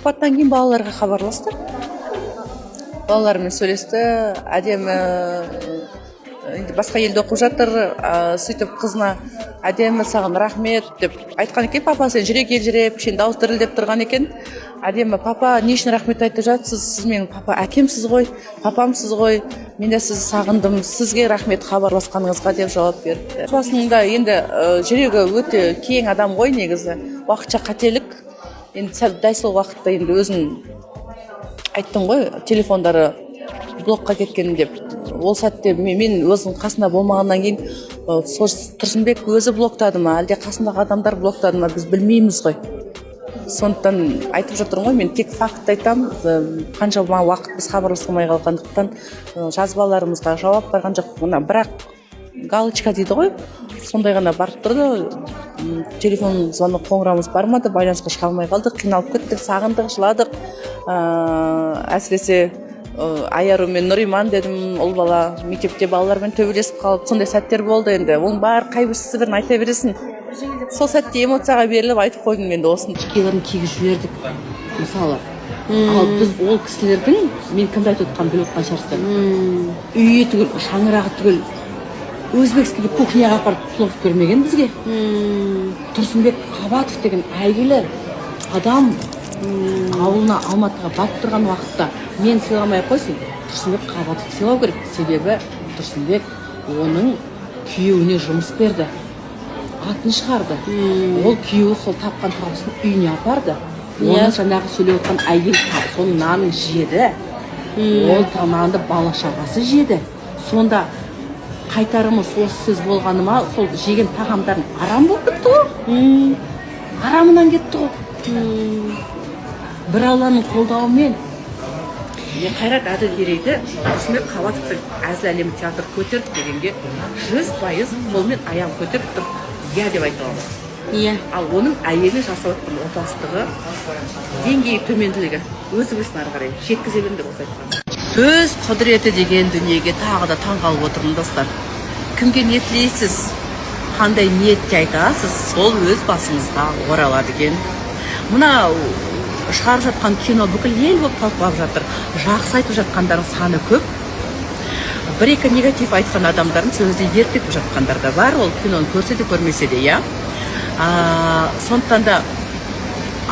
сұхбаттан кейін балаларға хабарласты. Балалармен сөйлесті, әдемі басқа елде оқып жатыр, сөйтіп қызына әдемі саған рахмет деп айтқан екен. Папа сен жүре кел жүре, кішкене дауыс дірілдеп тұрған екен. Әдемі папа не үшін рахмет айтып жатсыз, сіз менің папа әкемсіз ғой, папамсыз ғой, мен де сізді сағындым, сізге рахмет хабарласқаныңызға деп жауап берді. Басында енді жүрегі өте кең адам ғой негізі, уақытша қателік. Енді дәл сол уақытта енді өзің айттың ғой, телефондары блокқа кеткен деп. Ол сәтте мен өзінің қасында болмағаннан кейін Тұрсынбек өзі блоктады ма, әлде қасындағы адамдар блоктады ма, біз білмейміз ғой. Сондықтан айтып жатырмын ғой, мен тек факт айтам, қаншама уақыт біз хабарласпай қалғандықтан жазбаларымызға жауап барған жоқ. Бірақ галочка дейді ғой, сондай ғана барып тұрды. Телефон звонок қоңырауымыз бармады, байланысқа шыға алмай қалдық, қиналып кеттік, сағындық, жыладық. Әсіресе Айару мен Нұриман дедім, ол бала мектепте балалармен төбелесіп қалып, сондай сәттер болды. Енді оның бар қайбірсі бірін айта бересің. Сол сәтте эмоцияға беріліп айтып қойдым енді осыны. Киелерін кигізіп жібердік мысалы. Ал біз ол кісілердің мен кімді айтып отқанын біліп отқан шығарсыздар. Үйі түгіл, шаңырағы түгіл, өзбекский кухняға апарып плов көрмеген бізге. Тұрсынбек Қабатов деген әйгілі адам ауылына Алматыға барып тұрған уақытта мен сыйламай қойсын, Тұрсынбек Қабатов сыйлау керек. Себебі Тұрсынбек оның күйеуіне жұмыс берді, атын шығарды. Ол күйеуі сол тапқан табысын үйіне апарды. Оны жаңағы сөйлеп отқан әйел соның нанын жеді. Ол нанды бала шағасы жеді. Сонда қайтарымы сол сөз болғаны ма, сол жеген тағамдарын арам болып кетті ғой. Арамынан кетті ғой. Бір Алланың қолдауымен Қайрат Әділгерейді Тұрсынбек Қабатовтың әзіл әлемі театр көтерді дегенге 100% қолмен аяғын көтеріп тұр, иә деп айта аламын. Ал оның әйелі жасап отқан отастығы, деңгейі төменділігі өзі білсін ары қарай жеткізе беріңдер осы айтқан. Сөз құдіреті деген дүниеге тағы да таңғалып отырмын достар. Кімге ниетлейсіз, қандай ниетте айтасыз, сол өз басыңызға оралады екен. Мына шығарып жатқан кино бүкіл ел болып талқылап жатыр. Жақсы айтып жатқандардың саны көп. Бір-екі негатив айтқан адамдардың сөзді ертіп жатқандар да бар. Ол киноны көрсе де көрмесе де, иә. Сондықтан да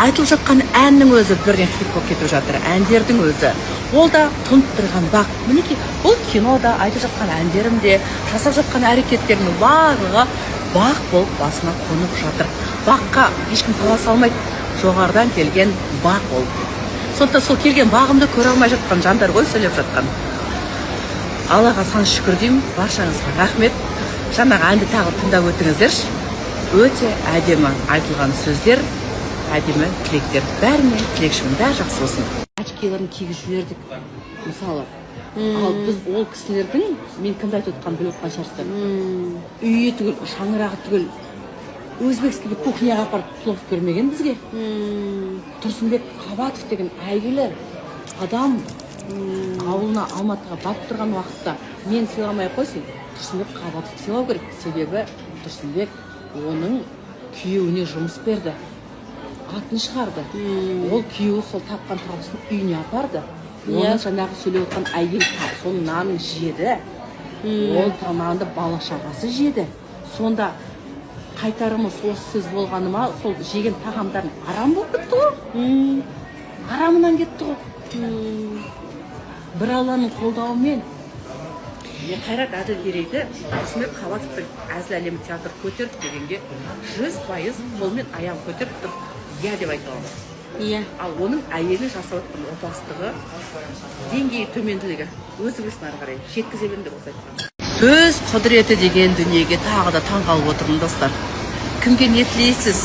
айтылып жатқан әннің өзі бірден хит болып кетіп жатыр. Әндердің өзі. Ол да тұнып тұрған бақ. Мінекей, бұл кинода айтып жатқан әндерім де, жасап жатқан әрекеттерінің барлығы бақ болып басына қонып жатыр. Баққа ешкім таласа алмайды. Жоғардан келген бақ ол. Сондықтан сол келген бағымды көре алмай жатқан жандар ғой сөйлеп жатқан. Аллаға сан шүкір деймін, баршаңызға рахмет. Жаңағы әнді тағы тыңдап өтіңіздерші. Өте әдемі айтылған сөздер, әдемі тілектер. Бәріне тілекшімін, бәрі жақсы болсын. Очкилерін кигізіп жібердік мысалы. Ал біз ол кісілердің мен кімді айтып отқанын біліп отқан шығарсыздар. Үйі түгіл, шаңырағы түгіл, өзбекский кухняға апарып плов көрмеген бізге. Тұрсынбек Қабатов деген әйгілі адам ауылына Алматыға барып тұрған уақытта мен сыйламай қойсын, Тұрсынбек Қабатов сыйлау керек. Себебі Тұрсынбек оның күйеуіне жұмыс берді, атын шығарды. Ол күйеуі сол тапқан табысын үйіне апарды. Оны жаңағы сөйлеп отқан әйел соның нанын жеді. Ол нанды бала шағасы жеді. Сонда қайтарымы сол сөз болғаны ма, сол жеген тағамдарын арам болып кетті ғой. Арамынан кетті ғой. Бір Алланың қолдауымен Қайрат Әділгерейді Тұрсынбек Қабатовтың әзіл әлемі театр көтерді дегенге 100% қолмен аяғын көтеріп тұр, иә деп айта аламын. Ал оның әйелі жасап отқан отастығы, деңгейі төменділігі өзі білсін ары қарай жеткізе беріңдер осы айтқан. Сөз құдіреті деген дүниеге тағы да таңғалып отырмын достар. Кімге ниетлейсіз,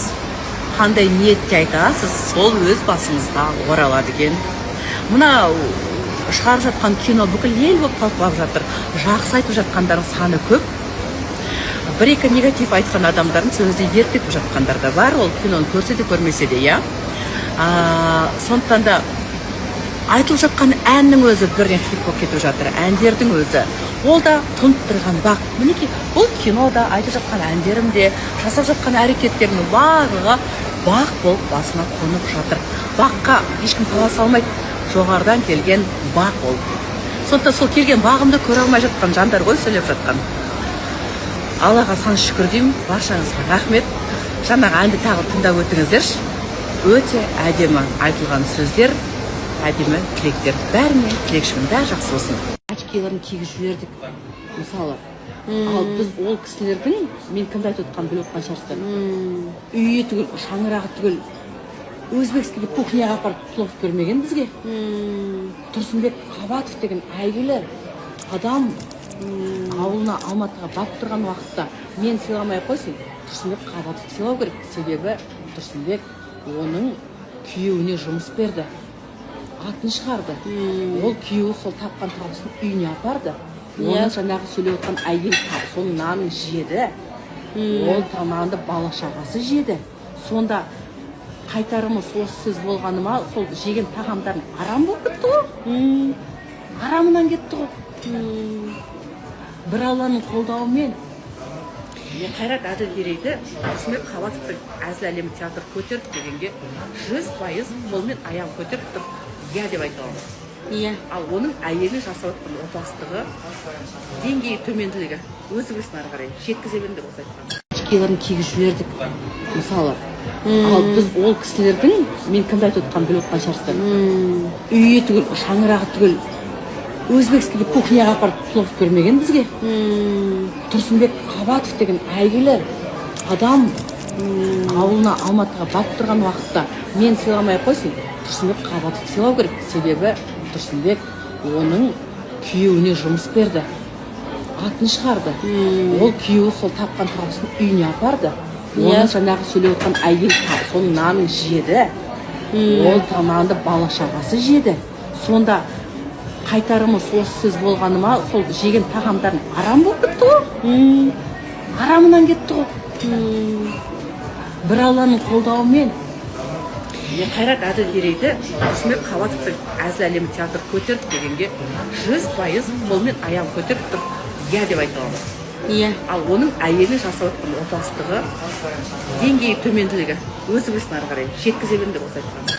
қандай ниетте айтасыз, сол өз басыңызға оралады екен. Мына шығарып жатқан кино бүкіл ел болып талқылап жатыр. Жақсы айтып жатқандардың саны көп. Бір-екі негатив айтқан адамдардың сөзді ертіп жатқандар да бар. Ол киноны көрсе де көрмесе де, иә. Сондықтан да айтылып жатқан әннің өзі бірден хит болып кетіп жатыр. Әндердің өзі. Ол да тұнып тұрған бақ. Мінекей, бұл кинода айтып жатқан әндерім де, жасап жатқан әрекеттерінің барлығы бақ болып басына қонып жатыр. Баққа ешкім таласа алмайды, жоғарыдан келген бақ ол. Сондықтан сол келген бағымды көре алмай жатқан жандар ғой сөйлеп жатқан. Аллаға сан шүкір деймін, баршаңызға рахмет. Жаңағы әнді тағы тыңдап өтіңіздерші. Өте әдемі айтылған сөздер, әдемі тілектер. Бәріне тілекшімін, бәрі жақсы болсын. Очкиларын кигізіп жібердік мысалы. Ал біз ол кісілердің, мен кімді айтып отқанын біліп отқан шығарсыздар. Үйі түгіл, шаңырағы түгіл, өзбекский кухняға апарып плов бермеген бізге. Тұрсынбек Қабатов деген әйгілі адам ауылына Алматыға барып тұрған уақытта мен сыйламай қойсын, Тұрсынбек Қабатов сыйлау керек. Себебі Тұрсынбек оның күйеуіне жұмыс берді, атын шығарды. Ол күйеуі сол тапқан табысын үйіне апарды. Оны жаңағы сөйлеп отқан әйел соның нанын жеді. Ол тамағында бала шағасы жеді. Сонда қайтарымы осы сөз болғаны ма, сол жеген тағамдарын арам болып кетті ғой. Арамынан кетті ғой. Бір Алланың қолдауымен Қайрат Әділгерейді Тұрсынбек Қабатовтың әзіл әлемі театр көтеріп дегенге 100% қолмен аяғын көтеріп тұрып, иә деп айта аламын. Ал оның әйелі жасап отқан опасыздығы, деңгейі төменділігі өзі білсін ары қарай жеткізе беремін деп осы айтқан. Очкиларын кигізіп жібердік мысалы. Ал біз ол кісілердің, мен кімді айтып отқанын біліп отқан шығарсыздар. Үйі түгіл, шаңырағы түгіл, өзбекский кухняға апарып плов бермеген бізге. Тұрсынбек Қабатов деген әйгілі адам ауылына Алматыға барып тұрған уақытта мен сыйламай қойсын, Тұрсынбек Қабатов сыйлау керек. Себебі Тұрсынбек оның күйеуіне жұмыс берді, атын шығарды. Ол күйеуі сол тапқан табысын үйіне апарды. Оны жаңағы сөйлеп отқан әйел соның нанын жеді. Ол тамағында бала шағасы жеді. Сонда қайтарымы осы сөз болғаны ма, сол жеген тағамдарын арам болып кетті ғой. Арамынан кетті ғой. Бір Алланың қолдауымен Қайрат Әділгерейді Тұрсынбек Қабатовтың әзіл әлемі театр көтеріп дегенге 100% қолмен аяғын көтеріп тұрып, иә деп айта аламын. Ал оның әйелі жасап отқан опасыздығы, деңгейі төменділігі өзі білсін ары қарай жеткізе беремін деп осы айтқан.